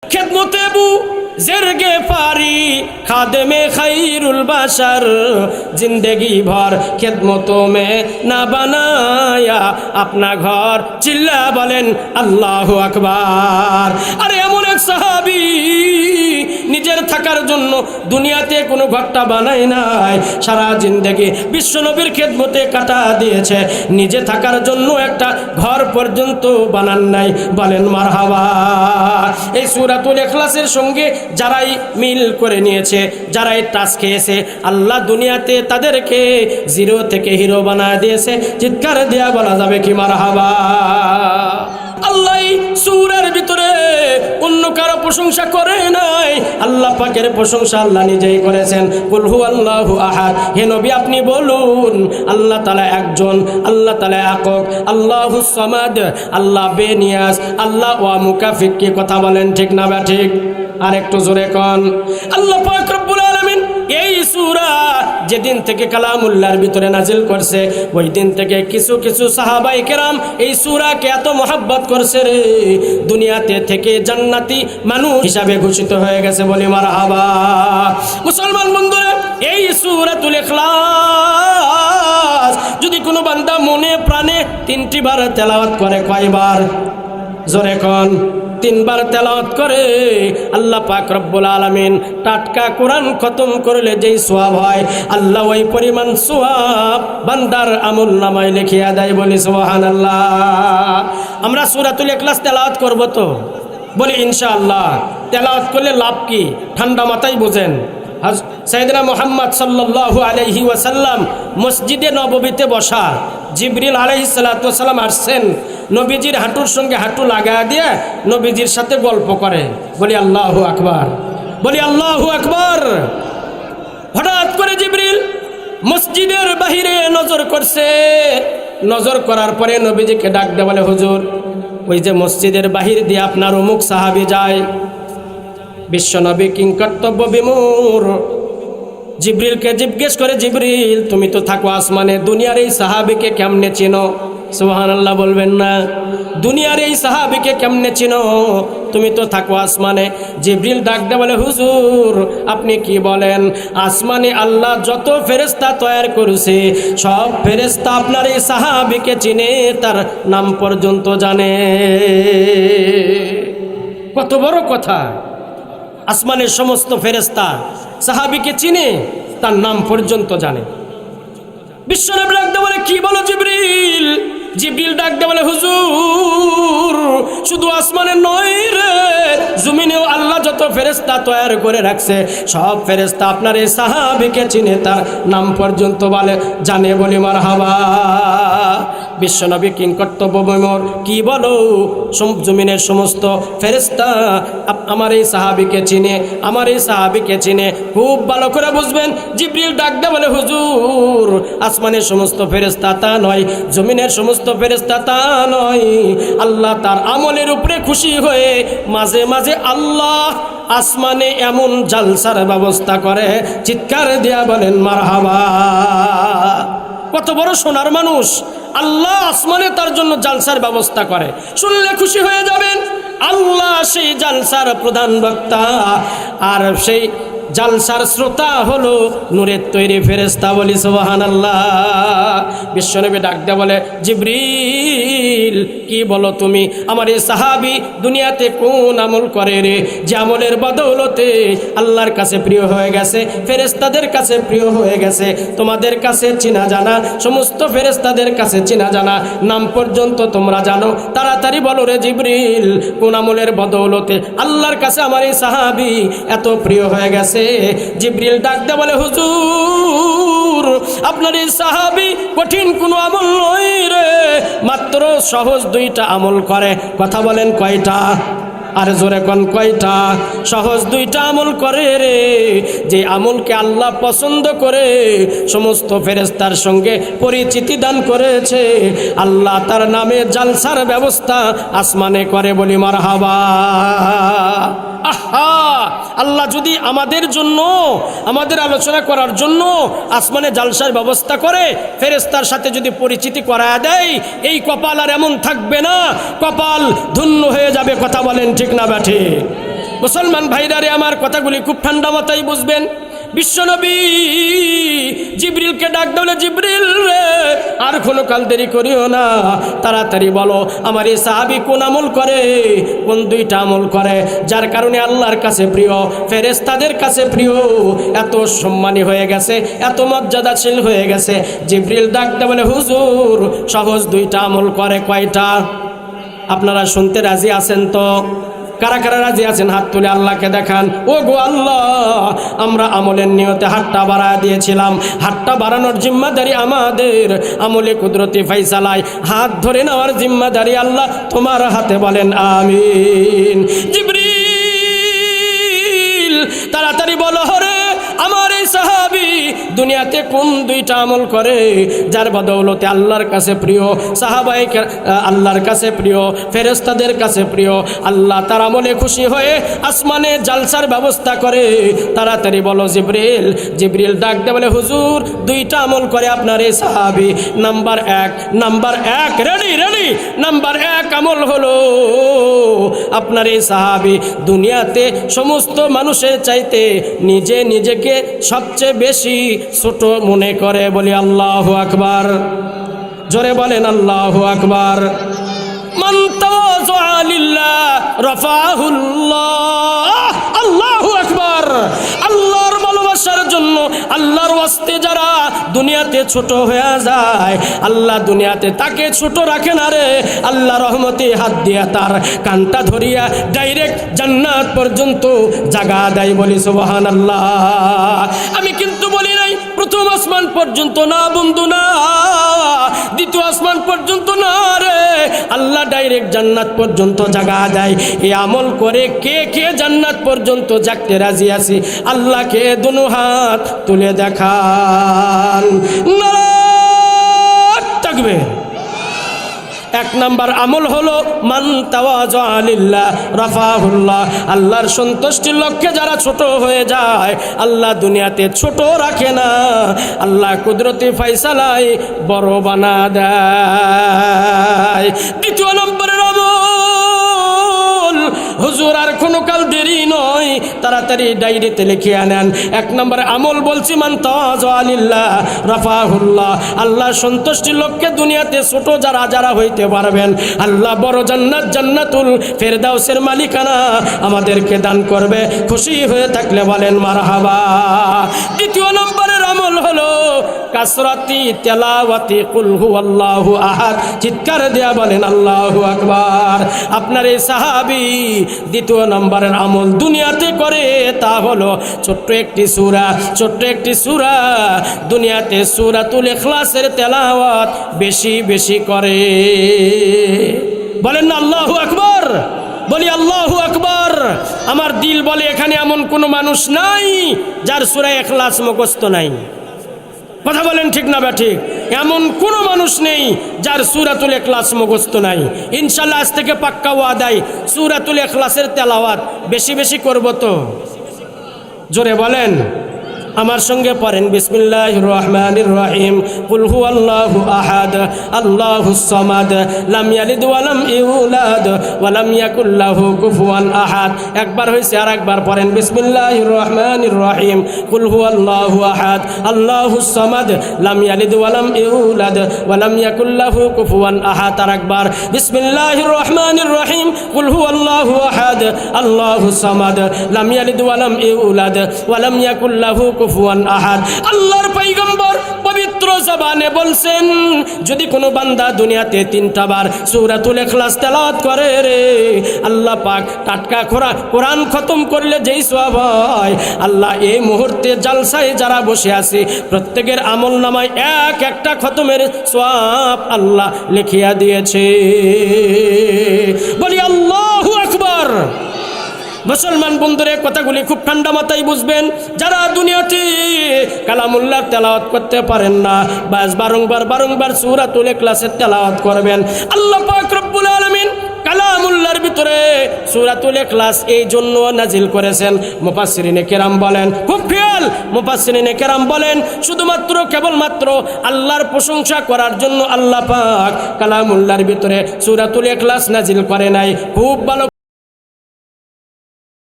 খেদমতে বু জেরগে পারি খাদেমে খাইরুল বাশার জিंदगी भर খেদমতों में না বানায়া আপনা ঘর চিল্লা বলেন আল্লাহু আকবার। আরে এমন এক সাহাবী নিজের থাকার জন্য দুনিয়াতে কোনো ঘরটা বানায় নাই, সারা জিंदगी বিশ্ব নবীর খেদমতে কাটা দিয়েছে, নিজে থাকার জন্য একটা ঘর পর্যন্ত বানান নাই। বলেন মারহাবা। এই সূরাতুল ইখলাসের সঙ্গে যারাই মিল করে নিয়েছে, যারাই টাচ খেয়েছে, আল্লাহ দুনিয়াতে তাদেরকে জিরো থেকে হিরো বানায় দিয়েছে। চিৎকার দেয়া বলা যাবে কি মারহাবা। আল্লাহ সূরার ভিতরে অন্য কারো প্রশংসা করে নাই, আল্লাহ পাকের প্রশংসা আল্লাহ নিজেই করেছেন। কুল হুয়াল্লাহু আহাদ, হে নবী আপনি বলুন আল্লাহ তাআলা একজন, আল্লাহ তাআলা একক, আল্লাহুস সামাদ, আল্লাহ বেনিয়াস, আল্লাহ ওয়া মুকাফিক। কি কথা বলেন ঠিক না বা ঠিক? আর একটু জোরে কোন। আল্লাহ পাক রব্বুল আলামিন এই সূরা যেদিন থেকে কালামুল্লাহর ভিতরে নাজিল করছে, ওই দিন থেকে কিছু কিছু সাহাবায়ে কেরাম এই সূরাকে এত মহব্বত করছে রে, দুনিয়াতে থেকে জান্নাতি মানুষ হিসাবে ঘোষিত হয়ে গেছে। বলি মারহাবা। মুসলমান বন্ধুরা, এই সূরাতুল ইখলাস যদি কোনো বান্দা মনে প্রাণে 3টি বার তেলাওয়াত করে, কয়বার? জোরে কোন। 3 বার তেলাওয়াত করে আল্লাহ পাক রব্বুল আলামিন টাটকা কোরআন খতম করলে যেই সওয়াব হয়, আল্লাহ ওই পরিমাণ সওয়াব বান্দার আমল নামায় লিখিয়া দেয়। বলি সুবহানাল্লাহ। আমরা সূরাতুল ইখলাস তেলাওয়াত করব তো? বলি ইনশাআল্লাহ। তেলাওয়াত করলে লাভ কি? ঠান্ডা মাথায় বুঝেন। সাইয়েদনা মুহাম্মদ সাল্লাল্লাহু আলাইহি ওয়াসাল্লাম মসজিদে নববীতে বসা, জিবরিল আলাইহিস সালাতু ওয়াসালাম আসছেন, নবীজির হাঁটুর সঙ্গে হাঁটু লাগায়া দিয়ে নবীজির সাথে গল্প করে। বলি আল্লাহু আকবার। বলি আল্লাহু আকবার। হঠাৎ করে জিবরিল মসজিদের বাহিরে নজর করছে, নজর করার পরে নবীজিকে ডাক দিয়ে বলে, হুজুর ওই যে মসজিদের বাহির দিয়ে আপনার অমুক সাহাবী যায়। বিশ্বনবী কিংকর্তব্য বিমূঢ় জিবরিলকে জিজ্ঞেস করে, জিবরিল তুমি তো থাকো আসমানে, দুনিয়ার এই সাহাবীকে কেমনে চিনো? সুবহানাল্লাহ বলবেন না? দুনিয়ার এই সাহাবীকে কেমনে চিনো? তুমি তো থাকো আসমানে। জিবরিল ডাক দিয়ে বলে, হুজুর আপনি কি বলেন? আসমানে আল্লাহ যত ফেরেশতা তৈরি করেছে সব ফেরেশতা আপনার এই সাহাবীকে চিনে, তার নাম পর্যন্ত জানে। কত বড় কথা! আসমানের সমস্ত ফেরেশতা সাহাবীকে চিনে, তার নাম পর্যন্ত জানে। বিশ্বনবী ডাক দিয়ে বলে, কি বলো জিবরিল? জিবরিল ডাক দিয়ে বলে, হুজুর শুধু আসমানে নয় রে, জমিনেও আল্লাহ যত ফেরেশতা তৈরি করে রাখছে সব ফেরেশতা আপনার এই সাহাবীকে চিনে, তার নাম পর্যন্ত বলে জানে। বলি মারহাবা। বিশ্বনবী কিংকর্তব্য বিমূঢ়, কি বলো? জমিনের সমস্ত ফেরেশতা আমার এই সাহাবীকে চিনে, আমার এই সাহাবীকে চিনে। খুব ভালো করে বুঝবেন। জিবরিল ডাক দিয়ে বলে, হুজুর আসমানের সমস্ত ফেরেশতা তা নয়, জমিনের সমস্ত ফেরেশতা তা নয়, আল্লাহ তার আমলের উপরে খুশি হয়ে মাঝে মাঝে আল্লাহ আসমানে এমন জালসার ব্যবস্থা করে। চিৎকার দিয়া বলেন মারহাবা। কত বড় সোনার মানুষ! আল্লাহ আসমানে তার জন্য জালসার ব্যবস্থা করে। শুনলে খুশি হয়ে যাবেন। আল্লাহ সেই জালসার প্রধান বক্তা, আর সেই জালসার শ্রোতা হলো নূরের তৈরি ফেরেশতা। বলি সুবহানাল্লাহ। বিশ্বনবী ডাক দিয়ে বলে, জিবরিল কি বলো তুমি? আমার এই সাহাবী দুনিয়াতে কোন আমল করে রে, যে আমলের বদৌলতে আল্লাহর কাছে প্রিয় হয়ে গেছে, ফেরেশতাদের কাছে প্রিয় হয়ে গেছে, তোমাদের কাছে চিনা জানা, সমস্ত ফেরেশতাদের কাছে চিনা জানা, নাম পর্যন্ত তোমরা জানো। তাড়াতাড়ি বলো রে জিবরিল, কোন আমলের বদৌলতে আল্লাহর কাছে আমার এই সাহাবী এত প্রিয় হয়ে গেছে? জিবরিল ডাক দিয়ে বলে, হুজুর আপনার এই সাহাবী কঠিন কোনো আমল নয় রে, মাত্র সহজ 2টা আমল করে। কথা বলেন কয়টা? আর জোরে কোন কয়টা? সহজ 2টা আমল করে রে, যে আমলকে আল্লাহ পছন্দ করে সমস্ত ফেরেশতার সঙ্গে পরিচিতি দান করেছে। আল্লাহ তার নামে জালসার ব্যবস্থা আসমানে করে। বলি মারহাবা। আহা, আল্লাহ যদি আমাদের জন্য, আমাদের আলোচনা করার জন্য আসমানে জালসার ব্যবস্থা করে, ফেরেশতার সাথে যদি পরিচিতি করায় দেয়, এই কপাল আর এমন থাকবে না, কপাল ধন্য হয়ে যাবে। কথা বলেন ঠিক না ব্যাঠে? মুসলমান ভাইরা রে, আমার কথাগুলি খুব ঠান্ডা মাথায় বুঝবেন। বিশ্বনবী জিবরিলকে ডাক দিলে, জিবরিল রে, আর কোনো কাল দেরি করিও না, তাড়াতাড়ি বলো আমার এই সাহাবী কোন আমল করে, কোন দুইটা আমল করে যার কারণে আল্লাহর কাছে প্রিয়, ফেরেশতাদের কাছে প্রিয়, এত সম্মানী হয়ে গেছে, এত মর্যাদাশীল হয়ে গেছে। জিবরিল ডাক দিয়ে বলে, হুজুর সহজ দুইটা আমল করে। কয়টা? আপনারা শুনতে রাজি আছেন তো? কারা কারা রাজি আছেন হাত তুলে আল্লাহকে দেখান। ও গো আল্লাহ, আমরা আমলের নিয়তে হাতটা বাড়ায় দিয়েছিলাম, হাতটা বাড়ানোর জিম্মাদারি আমাদের, আমলে কুদরতি ফাইসালায় হাত ধরে নেওয়ার জিম্মাদারি আল্লাহ তোমার হাতে, বলেন আমিন। জিবরিল তাড়াতাড়ি বলো, হরে আমার এই সাহাবী দুনিয়াতে কোন দুইটা আমল করে যার বদৌলতে আল্লাহর কাছে প্রিয়, সাহাবায়ে আল্লাহর কাছে প্রিয়, ফেরেশতাদের কাছে প্রিয়, আল্লাহ তার আমলে খুশি হয়ে আসমানে জালসার ব্যবস্থা করে। তাড়াতাড়ি বলো জিবরিল। জিবরিল ডাক দিয়ে বলে, হুজুর দুইটা আমল করে আপনার এই সাহাবী। নাম্বার এক, রেডি নাম্বার 1 আমল হলো আপনার এই সাহাবী দুনিয়াতে সমস্ত মানুষের চাইতে নিজেকে সবচেয়ে বেশি ছোট মনে করে। বলি আল্লাহু আকবার, জোরে বলেন আল্লাহু আকবার। মান তাওয়াযা লিল্লাহ রাফাহুল্লাহ, আল্লাহু আকবার। আল্লাহর ভালোবাসার জন্য, আল্লাহর ওয়াস্তে যারা দুনিয়াতে ছোট হয়ে যায়, আল্লাহ দুনিয়াতে তাকে ছোট রাখে না রে। আল্লাহ রহমতে হাত দিয়া তার কানটা ধরিয়া ডাইরেক্ট জান্নাত পর্যন্ত জাগা দেয়। বলি সুবহানাল্লাহ। আমি কিন্তু বলি নাই প্রথম আসমান পর্যন্ত না বন্ধু, না দ্বিতীয় আসমান পর্যন্ত না রে, আল্লাহ ডাইরেক্ট জান্নাত পর্যন্ত জাগা দেয়। এই আমল করে কে কে জান্নাত পর্যন্ত জাগতে রাজি আছি? আল্লাহকে দুনো হাত তুলে দেখান। নারায়ে তাকবীর। 1 নাম্বার আমল হলো মান তাওয়াযা লিল্লাহ রাফাহুল্লাহ, আল্লাহর সন্তুষ্টির লক্ষ্যে যারা ছোট হয়ে যায় আল্লাহ দুনিয়াতে ছোট রাখে না, আল্লাহ কুদরতি ফায়সালায় বড় বানা দেয়। 2 নম্বরের আমল, হুজুর আর কোনো কাল দেরি নয়, তাড়াতাড়ি ডায়েরিতে লিখে আনেন। 1 নম্বর আমল বলছি, মান তাওয়াযা লিল্লাহ রাফাহুল্লাহ, আল্লাহ সন্তুষ্টির লক্ষ্যে দুনিয়াতে ছোট যারা হইতে পারবেন, আল্লাহ বড় জান্নাতুল ফেরদাউসের মালিকানা আমাদেরকে দান করবে। খুশি হয়ে থাকলে বলেন মারহাবা। 2 নম্বরের আমল হলো কাসরাতি তেলাওয়াতি কুল হুয়াল্লাহু আহাদ, চিৎকার দেয়া বলেন আল্লাহু আকবার। আপনার এই সাহাবী 2 নম্বরের আমল দুনিয়াতে করে, তা হলো ছোট্ট একটি সূরা দুনিয়াতে সূরাতুল ইখলাসের তেলাওয়াত বেশি করে। বলেন না আল্লাহু আকবার। বলি আল্লাহু আকবার। আমার দিল বলে এখানে এমন কোনো মানুষ নাই যার সূরা ইখলাস মুখস্থ নাই। কথা বলেন ঠিক না ঠিক? এমন কোনো মানুষ নেই যার সূরাতুল ইখলাস মুখস্থ নাই। ইনশাআল্লাহ আজ থেকে পাক্কা ওয়াদাই সূরাতুল ইখলাসের তেলাওয়াত বেশি করব। তো জোরে বলেন, আমার সঙ্গে পড়েন বিসমিল্লাহির রহমানির রহিম। কুল হুয়াল্লাহু আহাদ আল্লাহুস সামাদ লাম ইয়ালিদ ওয়া লাম ইউলাদ ওয়া লাম ইয়াকুল লাহু কুফুয়ান আহাদ। একবার হইছে, আর একবার পড়েন বিসমিল্লাহির রহমানির রহিম। কুল হুয়াল্লাহু আহাদ আল্লাহুস সামাদ লাম ইয়ালিদ ওয়া লাম ইউলাদ ওয়া লাম ইয়াকুল লাহু কুফুয়ান আহাদ। আর একবার বিসমিল্লাহির রহমানির রহিম। কুল হুয়াল্লাহু আহাদ আল্লাহুস সামাদ লাম ইয়ালিদ ওয়া লাম ইউলাদ ওয়া লাম ইয়াকুল লাহু কুফুয়ান আহাদ। আল্লাহর পয়গম্বর পবিত্র জবানে বলছেন, যদি কোনো বান্দা দুনিয়াতে 3টা বার সূরাতুল ইখলাস তেলাওয়াত করে রে, আল্লাহ পাক টাটকা কোরআন খতম করলে যেই সওয়াব হয়, আল্লাহ এই মুহূর্তে জালসায় যারা বসে আছে প্রত্যেকের আমল নামায় একটা খতমের সওয়াব আল্লাহ লিখিয়া দিয়েছে। বলি আল্লাহু আকবার। মুসলমান বন্ধুরে, কথাগুলি খুব ঠান্ডা মাথায় বুঝবেন। যারা দুনিয়াতে কালামুল্লাহ তেলাওয়াত করতে পারেন না, বাস বারংবার সূরাতুল ইখলাসের তেলাওয়াত করবেন। আল্লাহ পাক রব্বুল আলামিন কালামুল্লাহর ভিতরে সূরাতুল ইখলাস এই জন্য নাজিল করেছেন। মুফাসসিরিনে কেরাম বলেন, খুব খেয়াল, মুফাসসিরিনে কেরাম বলেন কেবলমাত্র আল্লাহর প্রশংসা করার জন্য আল্লাহ পাক কালামুল্লাহর ভিতরে সূরাতুল ইখলাস নাজিল করে নাই। খুব ভালো